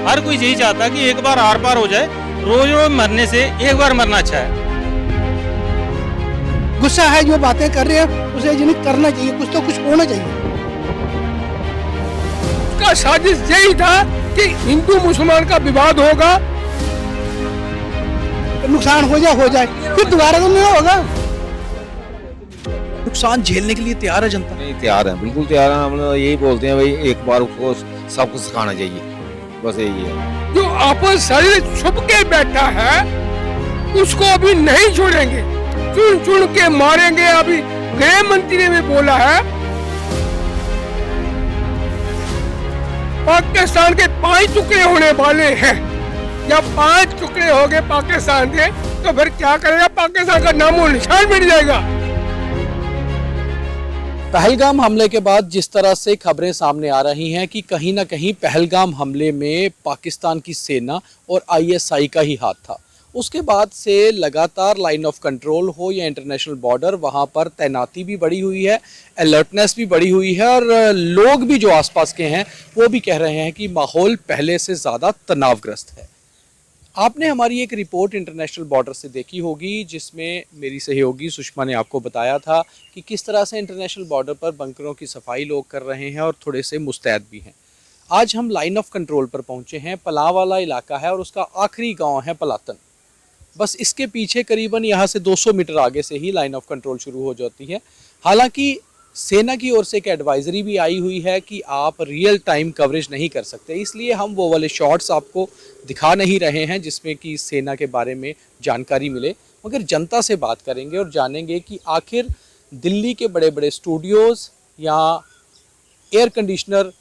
हर कोई यही चाहता है कि एक बार आर पार हो जाए। रोज रोज मरने से एक बार मरना अच्छा है। गुस्सा है जो बातें कर रहे हैं उसे जिन्हें करना चाहिए, कुछ तो कुछ होना चाहिए। उसका साजिश यही था कि हिंदू मुसलमान का विवाद होगा, नुकसान हो जाए फिर दोबारा तो नहीं होगा। नुकसान झेलने के लिए तैयार है जनता? नहीं, तैयार है, बिल्कुल तैयार है। हम लोग यही बोलते हैं भाई एक बार उसको सबको सिखाना चाहिए, बस यही है। जो आपस शरीर छुप के बैठा है उसको अभी नहीं छोड़ेंगे, चुन चुन के मारेंगे। अभी गृह मंत्री ने भी बोला है पाकिस्तान के 5 टुकड़े होने वाले हैं। जब 5 टुकड़े हो गए पाकिस्तान के तो फिर क्या करेगा? पाकिस्तान का नामो निशान मिट जाएगा। पहलगाम हमले के बाद जिस तरह से खबरें सामने आ रही हैं कि कहीं ना कहीं पहलगाम हमले में पाकिस्तान की सेना और आईएसआई का ही हाथ था, उसके बाद से लगातार लाइन ऑफ कंट्रोल हो या इंटरनेशनल बॉर्डर, वहाँ पर तैनाती भी बढ़ी हुई है, अलर्टनेस भी बढ़ी हुई है और लोग भी जो आसपास के हैं वो भी कह रहे हैं कि माहौल पहले से ज़्यादा तनावग्रस्त है। आपने हमारी एक रिपोर्ट इंटरनेशनल बॉर्डर से देखी होगी जिसमें मेरी सहयोगी सुषमा ने आपको बताया था कि किस तरह से इंटरनेशनल बॉर्डर पर बंकरों की सफाई लोग कर रहे हैं और थोड़े से मुस्तैद भी हैं। आज हम लाइन ऑफ कंट्रोल पर पहुंचे हैं। पलाव वाला इलाका है और उसका आखिरी गांव है पलातन। बस इसके पीछे करीबन यहाँ से 200 मीटर आगे से ही लाइन ऑफ कंट्रोल शुरू हो जाती है। हालांकि सेना की ओर से एक एडवाइजरी भी आई हुई है कि आप रियल टाइम कवरेज नहीं कर सकते, इसलिए हम वो वाले शॉट्स आपको दिखा नहीं रहे हैं जिसमें कि सेना के बारे में जानकारी मिले, मगर जनता से बात करेंगे और जानेंगे कि आखिर दिल्ली के बड़े बड़े स्टूडियोज़ या एयर कंडीशनर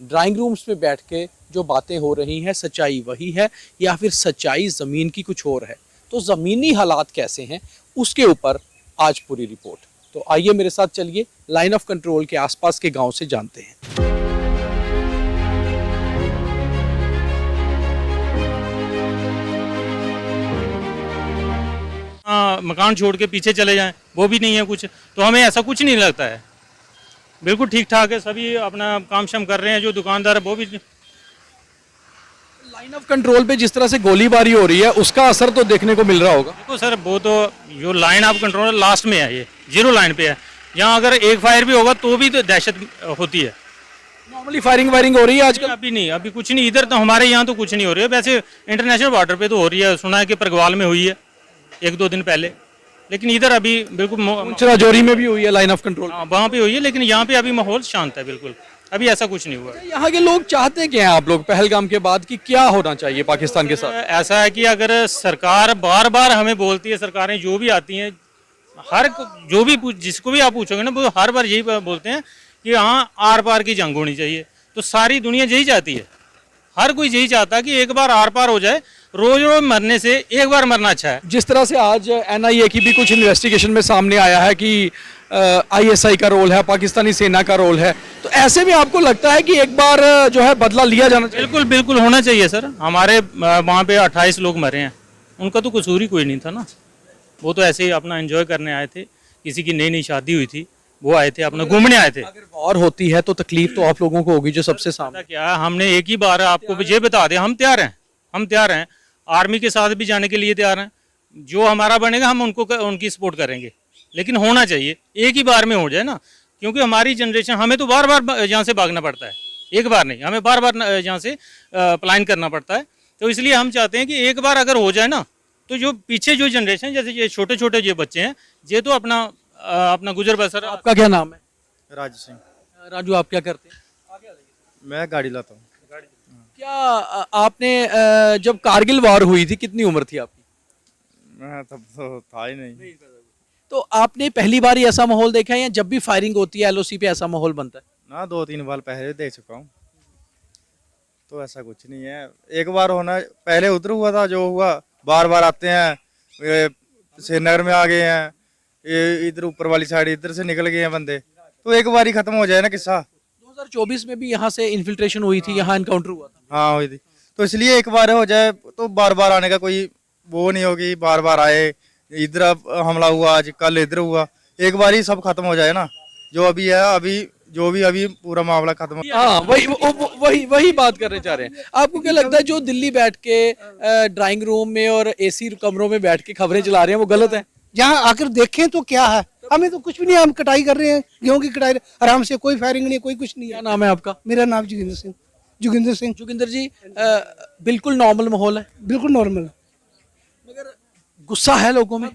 ड्राइंग रूम्स में बैठ के जो बातें हो रही हैं सच्चाई वही है या फिर सच्चाई ज़मीन की कुछ और है। तो ज़मीनी हालात कैसे हैं उसके ऊपर आज पूरी रिपोर्ट। तो आइए मेरे साथ चलिए लाइन ऑफ कंट्रोल के आसपास के गांव से जानते हैं। मकान छोड़ के पीछे चले जाएं वो भी नहीं है कुछ, तो हमें ऐसा कुछ नहीं लगता है। बिल्कुल ठीक ठाक है, सभी अपना काम शाम कर रहे हैं। जो दुकानदार है वो भी। लाइन ऑफ कंट्रोल पे जिस तरह से गोलीबारी हो रही है उसका असर तो देखने को मिल रहा होगा। देखो सर, वो तो जो लाइन ऑफ कंट्रोल लास्ट में है, ये 0 लाइन पे है। यहाँ अगर एक फायर भी होगा तो भी तो दहशत होती है। नॉर्मली फायरिंग वायरिंग हो रही है आजकल? अभी नहीं, अभी कुछ नहीं इधर तो, हमारे यहाँ तो कुछ नहीं हो रही है। वैसे इंटरनेशनल बॉर्डर पे तो हो रही है, सुना है कि परगवाल में हुई है 1-2 दिन पहले, लेकिन इधर अभी बिल्कुल राजौरी में भी हुई है लाइन ऑफ कंट्रोल, वहाँ पे हुई है, लेकिन यहाँ पे अभी माहौल शांत है बिल्कुल। अभी ऐसा कुछ नहीं हुआ। यहाँ के लोग चाहते क्या हैं आप लोग पहलगाम के बाद कि क्या होना चाहिए पाकिस्तान के साथ? ऐसा है कि अगर सरकार बार बार हमें बोलती है, सरकारें जो भी आती हैं, हर जो भी जिसको भी आप पूछोगे ना वो हर बार यही बोलते हैं कि हाँ आर पार की जंग होनी चाहिए। तो सारी दुनिया यही चाहती है, हर कोई यही चाहता है कि एक बार आर पार हो जाए। रोज रोज मरने से एक बार मरना अच्छा है। जिस तरह से आज एनआईए की भी कुछ इन्वेस्टिगेशन में सामने आया है कि आईएसआई का रोल है, पाकिस्तानी सेना का रोल है, तो ऐसे में आपको लगता है कि एक बार जो है बदला लिया जाना चाहिए? बिल्कुल बिल्कुल होना चाहिए सर। हमारे वहाँ पे 28 लोग मरे हैं, उनका तो कसूर ही कोई नहीं था ना। वो तो ऐसे ही अपना एंजॉय करने आए थे, किसी की नई शादी हुई थी, वो आए थे अपना घूमने आए थे। अगर वॉर होती है तो तकलीफ तो आप लोगों को होगी जो सबसे सामने। क्या हमने एक ही बार आपको ये बता दें, हम तैयार हैं, आर्मी के साथ भी जाने के लिए तैयार हैं। जो हमारा बनेगा हम उनकी सपोर्ट करेंगे, लेकिन होना चाहिए एक ही बार में हो जाए ना, क्योंकि हमारी जनरेशन, हमें तो बार बार यहाँ से भागना पड़ता है, एक बार नहीं, हमें बार बार यहाँ से प्लान करना पड़ता है। तो इसलिए हम चाहते हैं कि एक बार अगर हो जाए ना, तो जो पीछे जो जनरेशन, जैसे ये छोटे छोटे ये बच्चे हैं, ये तो अपना गुजर बसर। आपका क्या नाम है? राजू सिंह। राजू, आप क्या करते हैं? मैं गाड़ी लाता हूँ। क्या आपने जब कारगिल वॉर हुई थी कितनी उम्र थी आपकी? मैं तब तो था ही नहीं। तो आपने पहली बार ही ऐसा माहौल देखा है या जब भी फायरिंग होती है एलओसी पे ऐसा माहौल बनता है? ना 2-3 बार पहले देख चुका हूँ, तो ऐसा कुछ नहीं है। एक बार होना पहले उधर हुआ था, जो हुआ बार बार आते हैं, श्रीनगर में आ गए हैं, इधर ऊपर वाली साइड इधर से निकल गए हैं बंदे, तो एक बार ही खत्म हो जाए ना किस्सा। 2024 में भी यहाँ से इन्फिल्ट्रेशन हुई थी, यहाँ इनकाउंटर हुआ था। हाँ हुई थी, तो इसलिए एक बार हो जाए तो बार बार आने का कोई वो नहीं होगी। बार बार आए, इधर हमला हुआ, आज कल इधर हुआ, एक बार ही सब खत्म हो जाए ना। जो अभी है, अभी जो भी अभी पूरा मामला खत्म हाँ वही बात करने चाह रहे हैं। आपको क्या लगता है जो दिल्ली बैठ के ड्राइंग रूम में और एसी कमरों में बैठ के खबरें चला रहे हैं वो गलत है? यहाँ आकर देखें तो क्या है, हमें तो कुछ भी नहीं, हम कटाई कर रहे हैं, गेहूं की कटाई आराम से, कोई फायरिंग नहीं, कोई कुछ नहीं क्या है। नाम है आपका? मेरा नाम जोगिंदर सिंह। जोगिंदर सिंह। जोगिंदर जी, बिल्कुल नॉर्मल माहौल है, बिल्कुल नॉर्मल। मगर गुस्सा है लोगों में।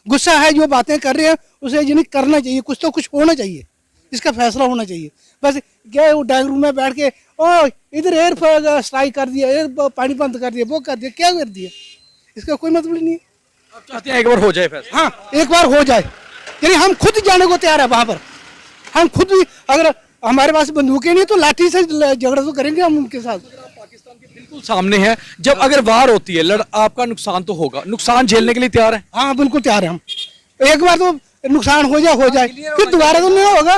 गुस्सा है जो बातें कर रहे हैं उसे ये नहीं करना चाहिए, कुछ तो कुछ होना चाहिए, इसका फैसला होना चाहिए। बस क्या वो ड्राइंग रूम में बैठ के ओ इधर एयर स्ट्राइक कर दिया, एयर पानी बंद कर दिया, वो कर दिया, क्या कर दिया, इसका कोई मतलब नहीं है। आप चाहते हैं एक बार हो जाए फैसला? हाँ, एक बार हो जाए, यानी हम खुद जाने को तैयार है वहां पर। हम खुद भी, अगर हमारे पास बंदूकें नहीं तो लाठी से झगड़ा तो करेंगे हम उनके साथ। पाकिस्तान के बिल्कुल सामने है, जब अगर वार होती है आपका नुकसान तो होगा, नुकसान झेलने के लिए तैयार है? हाँ बिल्कुल तैयार है हम। एक बार तो नुकसान हो जाए फिर दोबारा तो नहीं होगा,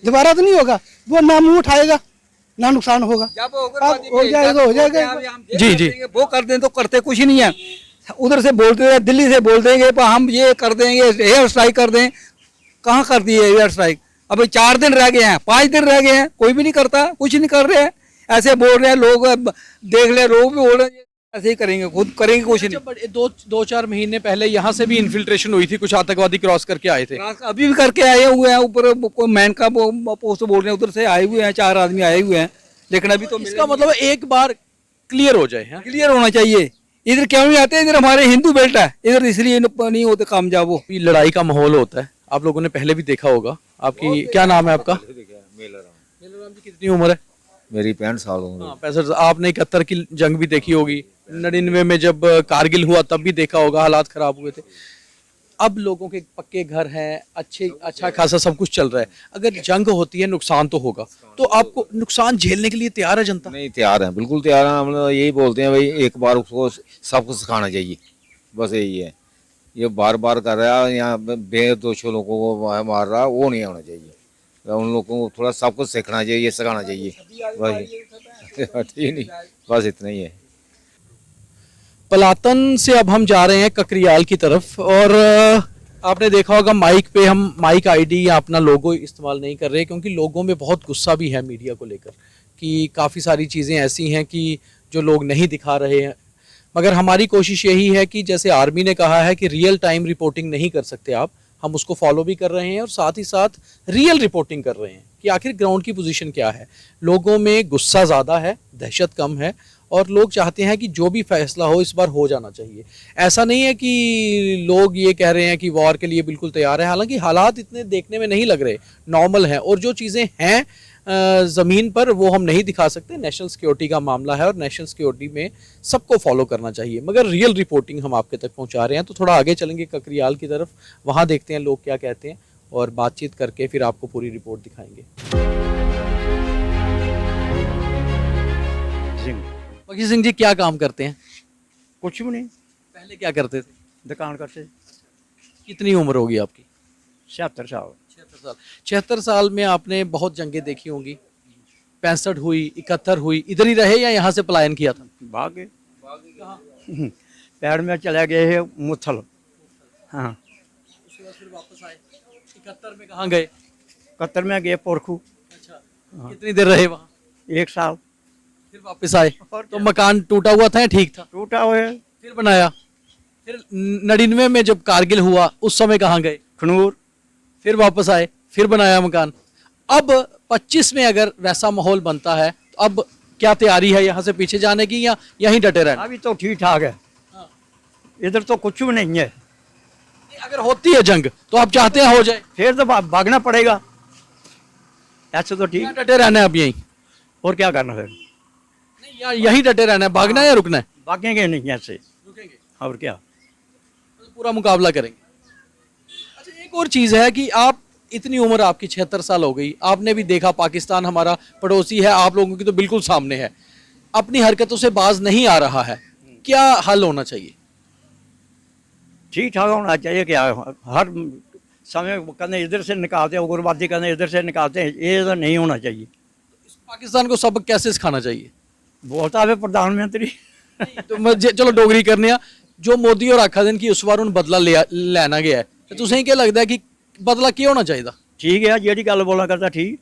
दोबारा तो नहीं होगा, वो ना मुंह उठाएगा ना नुकसान होगा। अब हो जाएगा। जी वो कर दें तो करते कुछ नहीं है, उधर से बोलते हैं, दिल्ली से बोल देंगे पर हम ये कर देंगे, एयर स्ट्राइक कर दें। कहाँ कर दिए एयर स्ट्राइक? अभी 4 दिन रह गए हैं, 5 दिन रह गए हैं, कोई भी नहीं करता, कुछ नहीं कर रहे हैं। ऐसे बोल रहे हैं लोग, देख ले, लोग भी बोल रहे हैं ऐसे ही करेंगे, खुद करेंगे कुछ नहीं। 2-4 महीने पहले यहाँ से भी इन्फिल्ट्रेशन हुई थी, कुछ आतंकवादी क्रॉस करके आए थे। अभी भी करके आए हुए हैं, ऊपर कोई मैन का पोस्ट बोल रहे हैं, उधर से आए हुए हैं, 4 आदमी आए हुए हैं, लेकिन अभी तो इसका मतलब एक बार क्लियर हो जाए। हाँ? क्लियर होना चाहिए। इधर क्यों नहीं आते? इधर हमारे हिंदू बेल्ट है, इधर इसलिए नहीं होते कामयाब। वो लड़ाई का माहौल होता है, आप लोगों ने पहले भी देखा होगा। आपकी क्या नाम है आपका? मेला जी, कितनी उम्र है? मेरी 65 साल उम्र हाँ, 65। आपने 71 की जंग भी देखी होगी, 99 में जब कारगिल हुआ तब भी देखा होगा, हालात खराब हुए थे। अब लोगों के पक्के घर हैं, अच्छा खासा सब कुछ चल रहा है। अगर जंग होती है नुकसान तो होगा, तो आपको नुकसान झेलने के लिए तैयार है जनता? नहीं, तैयार है, बिल्कुल तैयार है। हम लोग यही बोलते हैं भाई एक बार उसको सब कुछ सिखाना चाहिए, बस यही है। ये बार बार कर रहा है, यहाँ बेदोष लोगों को मार रहा, वो नहीं होना चाहिए। उन लोगों को थोड़ा सब कुछ सीखना चाहिए, सिखाना चाहिए, बस ठीक नहीं, बस इतना ही है। पलातन से अब हम जा रहे हैं ककरियाल की तरफ, और आपने देखा होगा माइक पे हम माइक आईडी या अपना लोगो इस्तेमाल नहीं कर रहे, क्योंकि लोगों में बहुत गुस्सा भी है मीडिया को लेकर कि काफ़ी सारी चीज़ें ऐसी हैं कि जो लोग नहीं दिखा रहे हैं। मगर हमारी कोशिश यही है कि जैसे आर्मी ने कहा है कि रियल टाइम रिपोर्टिंग नहीं कर सकते आप, हम उसको फॉलो भी कर रहे हैं और साथ ही साथ रियल रिपोर्टिंग कर रहे हैं कि आखिर ग्राउंड की पोजीशन क्या है। लोगों में गुस्सा ज़्यादा है, दहशत कम है, और लोग चाहते हैं कि जो भी फैसला हो इस बार हो जाना चाहिए। ऐसा नहीं है कि लोग ये कह रहे हैं कि वॉर के लिए बिल्कुल तैयार है, हालांकि हालात इतने देखने में नहीं लग रहे, नॉर्मल हैं, और जो चीज़ें हैं ज़मीन पर वो हम नहीं दिखा सकते। नेशनल सिक्योरिटी का मामला है और नेशनल सिक्योरिटी में सबको फॉलो करना चाहिए, मगर रियल रिपोर्टिंग हम आपके तक पहुंचा रहे हैं। तो थोड़ा आगे चलेंगे ककरियाल की तरफ, वहाँ देखते हैं लोग क्या कहते हैं और बातचीत करके फिर आपको पूरी रिपोर्ट दिखाएंगे। पकी सिंह जी, क्या काम करते हैं? कुछ भी नहीं, पहले क्या करते थे? दुकान करते। कितनी उम्र होगी आपकी? 76 साल। 76 साल। 76 साल में आपने बहुत जंगें देखी होंगी। 65 हुई, 71 हुई, इधर ही रहे या यहाँ से पलायन किया था? भाग गए। पैर में चले गए है मुथल। हाँ, उसके बाद फिर वापस आए। 71 में कहाँ गए? कतर में गए पोरखू। अच्छा, कितनी देर रहे वहाँ? 1 साल। फिर वापस आए। तो मकान टूटा हुआ था या ठीक था? टूटा हुआ है। फिर बनाया। फिर 99 में जब कारगिल हुआ उस समय कहाँ गए? खनूर। फिर वापस आए, फिर बनाया मकान। अब 25 में अगर वैसा माहौल बनता है तो अब क्या तैयारी है यहाँ से पीछे जाने की या यहीं डटे रहना? अभी तो ठीक ठाक है, इधर तो कुछ भी नहीं है। अगर होती है जंग तो आप चाहते हैं हो जाए? फिर तो भागना पड़ेगा, ऐसे तो ठीक। डटे रहना है अब यहीं? और क्या करना फिर? नहीं यार, यहीं डटे रहना है, भागना है या रुकना है? भागेंगे नहीं ऐसे, रुकेंगे और क्या, तो पूरा मुकाबला करेंगे। अच्छा, एक और चीज़ है कि आप इतनी उम्र, आपकी 76 साल हो गई, आपने भी देखा पाकिस्तान हमारा पड़ोसी है, आप लोगों की तो बिल्कुल सामने है, अपनी हरकतों से बाज नहीं आ रहा है, क्या हल होना चाहिए? ठीक ठाक होना चाहिए। क्या हर समय कहने इधर से निकालते हैं, उग्रवादी कहने इधर से निकालते हैं, ये तो नहीं होना चाहिए। पाकिस्तान को सबक कैसे सिखाना चाहिए? बोलता है प्रधानमंत्री। तो चलो डोगरी करने, जो मोदी और आखा दिन की उस बार उन बदला लेना गया है, तो तुसें क्या लगता है कि बदला की होना चाहिए? ठीक है, जेडी गल बोला करता ठीक।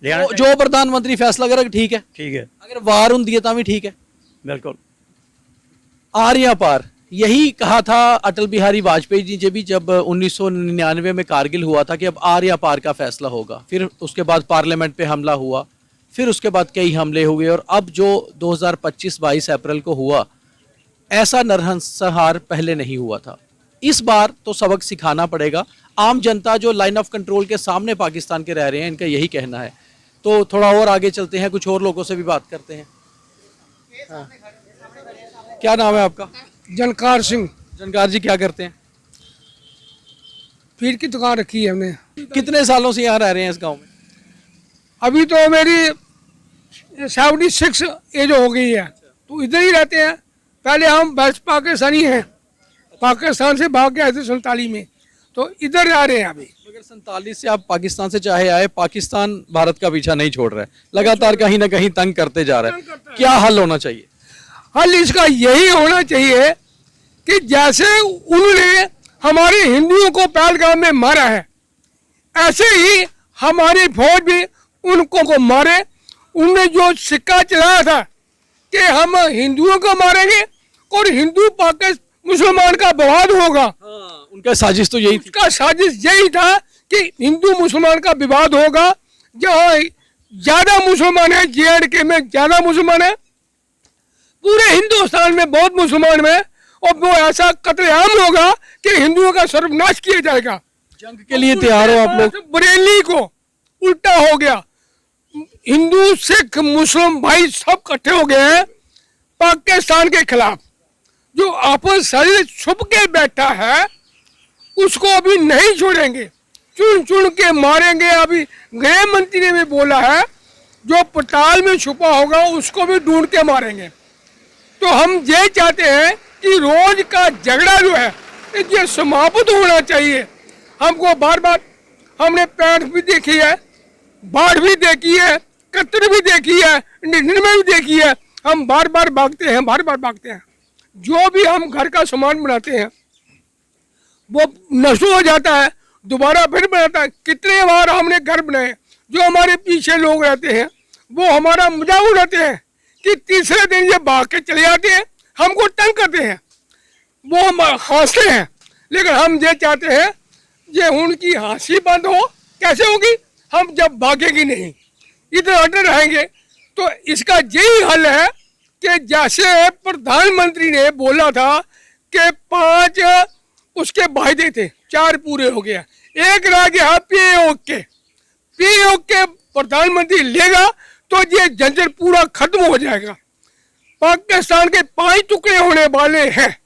लेना जो प्रधानमंत्री फैसला करे ठीक है, ठीक है, अगर वार हुंदी है तां भी ठीक है। बिल्कुल। आर या पार, यही कहा था अटल बिहारी वाजपेयी जी ने भी जब 1999 में कारगिल हुआ था कि अब आर या पार का फैसला होगा। फिर उसके बाद पार्लियामेंट पे हमला हुआ, फिर उसके बाद कई हमले हुए, और अब जो 2025 22 अप्रैल को हुआ, ऐसा नरसंहार पहले नहीं हुआ था। इस बार तो सबक सिखाना पड़ेगा। आम जनता जो लाइन ऑफ कंट्रोल के सामने पाकिस्तान के रह रहे हैं, इनका यही कहना है। तो थोड़ा और आगे चलते हैं, कुछ और लोगों से भी बात करते हैं। हाँ। क्या नाम है आपका? जनकार सिंह। जनकार जी क्या करते हैं? फीड की दुकान रखी है हमने। कितने सालों से यहाँ रह रहे हैं इस गांव में? अभी तो मेरी 76 एज हो गई है, तो इधर ही रहते हैं। पहले हम वेस्ट पाकिस्तानी हैं, पाकिस्तान से भाग के आए थे 47 में, तो इधर रह रहे हैं अभी। मगर 47 से आप पाकिस्तान से चाहे आए, पाकिस्तान भारत का पीछा नहीं छोड़ रहा है, लगातार कहीं ना कहीं तंग करते जा रहा है। क्या हल होना चाहिए? हल इसका यही होना चाहिए कि जैसे उन्होंने हमारे हिंदुओं को पहलगाम में मारा है, ऐसे ही हमारी फौज भी उनको को मारे। उन्होंने जो सिक्का चलाया था कि हम हिंदुओं को मारेंगे और हिंदू पाकिस्तान मुसलमान का विवाद होगा, उनका साजिश तो यही थी। उसका साजिश यही था कि हिंदू मुसलमान का विवाद होगा। जहाँ ज्यादा मुसलमान है, JNK में ज्यादा मुसलमान है, पूरे हिंदुस्तान में बहुत मुसलमान है, और वो ऐसा कत्लेआम होगा कि हिंदुओं का सर्वनाश किया जाएगा। जंग के लिए तैयार हो आप लोग? बरेली को उल्टा हो गया, हिंदू सिख मुस्लिम भाई सब इकट्ठे हो गए हैं पाकिस्तान के खिलाफ। जो आपस में छुप के बैठा है उसको अभी नहीं छोड़ेंगे, चुन चुन के मारेंगे। अभी गृह मंत्री ने भी बोला है जो पताल में छुपा होगा उसको भी ढूंढ के मारेंगे। तो हम ये चाहते हैं कि रोज का झगड़ा जो है ये समाप्त होना चाहिए। हमको बार बार हमने पैंट भी देखी है, बाढ़ भी देखी है, कतर भी देखी है, 99 भी देखी है। हम बार बार भागते हैं, बार बार भागते हैं। जो भी हम घर का सामान बनाते हैं वो नष्ट हो जाता है, दोबारा फिर बनाता है। कितने बार हमने घर बनाए, जो हमारे पीछे लोग रहते हैं वो हमारा मजाक उड़ाते हैं कि तीसरे दिन ये भाग के चले जाते हैं, हमको तंग करते हैं, वो हम हंसते हैं। लेकिन हम ये चाहते हैं ये उनकी हंसी बंद हो। कैसे होगी? हम जब भागेगी नहीं, इधर अटल रहेंगे। तो इसका यही हल है कि जैसे प्रधानमंत्री ने बोला था कि 5 उसके वायदे थे, 4 पूरे हो गया, 1 रह गया POK प्रधानमंत्री लेगा तो ये झंझट पूरा खत्म हो जाएगा। पाकिस्तान के 5 टुकड़े होने वाले हैं।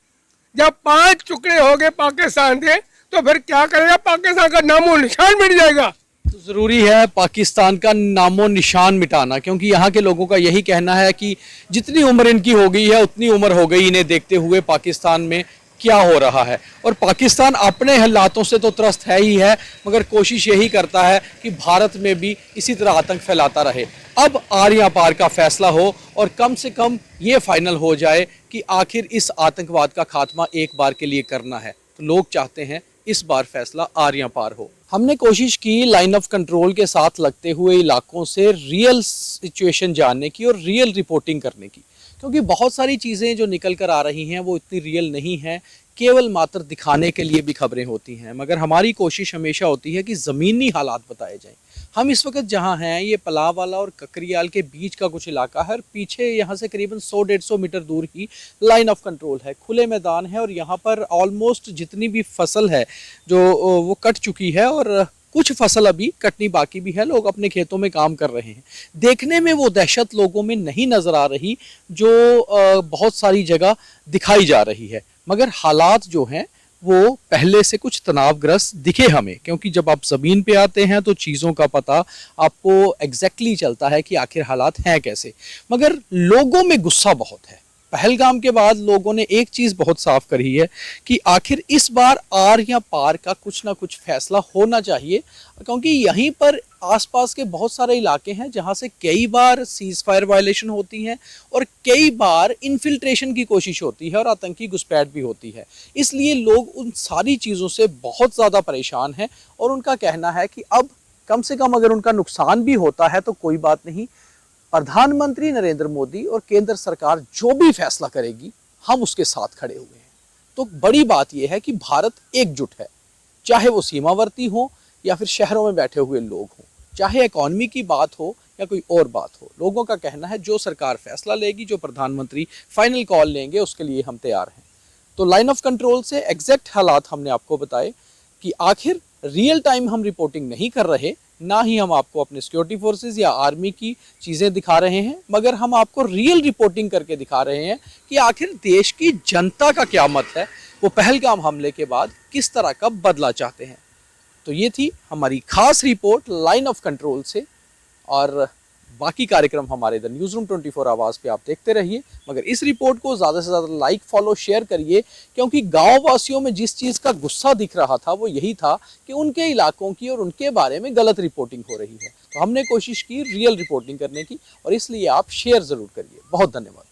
जब 5 टुकड़े हो गए पाकिस्तान के तो फिर क्या करेगा? पाकिस्तान का नामो निशान मिट जाएगा। तो जरूरी है पाकिस्तान का नामो निशान मिटाना, क्योंकि यहाँ के लोगों का यही कहना है कि जितनी उम्र इनकी हो गई है उतनी उम्र हो गई इन्हें देखते हुए पाकिस्तान में क्या हो रहा है। और पाकिस्तान अपने हालातों से तो त्रस्त है ही है, मगर कोशिश यही करता है कि भारत में भी इसी तरह आतंक फैलाता रहे। अब आर या पार का फैसला हो और कम से कम ये फाइनल हो जाए कि आखिर इस आतंकवाद का खात्मा एक बार के लिए करना है। तो लोग चाहते हैं इस बार फैसला आर या पार हो। हमने कोशिश की लाइन ऑफ कंट्रोल के साथ लगते हुए इलाकों से रियल सिचुएशन जानने की और रियल रिपोर्टिंग करने की, क्योंकि बहुत सारी चीज़ें जो निकल कर आ रही हैं वो इतनी रियल नहीं हैं, केवल मात्र दिखाने के लिए भी खबरें होती हैं। मगर हमारी कोशिश हमेशा होती है कि ज़मीनी हालात बताए जाएं। हम इस वक्त जहां हैं ये पलावाला और ककरियाल के बीच का कुछ इलाका है, और पीछे यहाँ से करीबन 100-150 मीटर दूर ही लाइन ऑफ कंट्रोल है, खुले मैदान है, और यहाँ पर ऑलमोस्ट जितनी भी फसल है जो वो कट चुकी है, और कुछ फसल अभी कटनी बाकी भी है। लोग अपने खेतों में काम कर रहे हैं। देखने में वो दहशत लोगों में नहीं नज़र आ रही जो बहुत सारी जगह दिखाई जा रही है, मगर हालात जो हैं वो पहले से कुछ तनावग्रस्त दिखे हमें, क्योंकि जब आप ज़मीन पे आते हैं तो चीज़ों का पता आपको एग्जैक्टली चलता है कि आखिर हालात हैं कैसे। मगर लोगों में गुस्सा बहुत है। पहलगाम के बाद लोगों ने एक चीज़ बहुत साफ करी है कि आखिर इस बार आर या पार का कुछ ना कुछ फैसला होना चाहिए, क्योंकि यहीं पर आसपास के बहुत सारे इलाके हैं जहां से कई बार सीज फायर वायलेशन होती हैं और कई बार इन्फिल्ट्रेशन की कोशिश होती है और आतंकी घुसपैठ भी होती है। इसलिए लोग उन सारी चीज़ों से बहुत ज़्यादा परेशान हैं और उनका कहना है कि अब कम से कम अगर उनका नुकसान भी होता है तो कोई बात नहीं, प्रधानमंत्री नरेंद्र मोदी और केंद्र सरकार जो भी फैसला करेगी हम उसके साथ खड़े हुए हैं। तो बड़ी बात यह है कि भारत एकजुट है, चाहे वो सीमावर्ती हो या फिर शहरों में बैठे हुए लोग हों, चाहे इकॉनमी की बात हो या कोई और बात हो। लोगों का कहना है जो सरकार फैसला लेगी, जो प्रधानमंत्री फाइनल कॉल लेंगे, उसके लिए हम तैयार हैं। तो लाइन ऑफ कंट्रोल से एग्जैक्ट हालात हमने आपको बताए कि आखिर रियल टाइम हम रिपोर्टिंग नहीं कर रहे, ना ही हम आपको अपने सिक्योरिटी फोर्सेस या आर्मी की चीज़ें दिखा रहे हैं, मगर हम आपको रियल रिपोर्टिंग करके दिखा रहे हैं कि आखिर देश की जनता का क्या मत है, वो पहलगाम हमले के बाद किस तरह का बदला चाहते हैं। तो ये थी हमारी खास रिपोर्ट लाइन ऑफ कंट्रोल से, और बाकी कार्यक्रम हमारे द न्यूज़ रूम 24 आवाज़ पे आप देखते रहिए। मगर इस रिपोर्ट को ज़्यादा से ज़्यादा लाइक, फॉलो, शेयर करिए, क्योंकि गाँव वासियों में जिस चीज़ का गुस्सा दिख रहा था वो यही था कि उनके इलाकों की और उनके बारे में गलत रिपोर्टिंग हो रही है। तो हमने कोशिश की रियल रिपोर्टिंग करने की, और इसलिए आप शेयर ज़रूर करिए। बहुत धन्यवाद।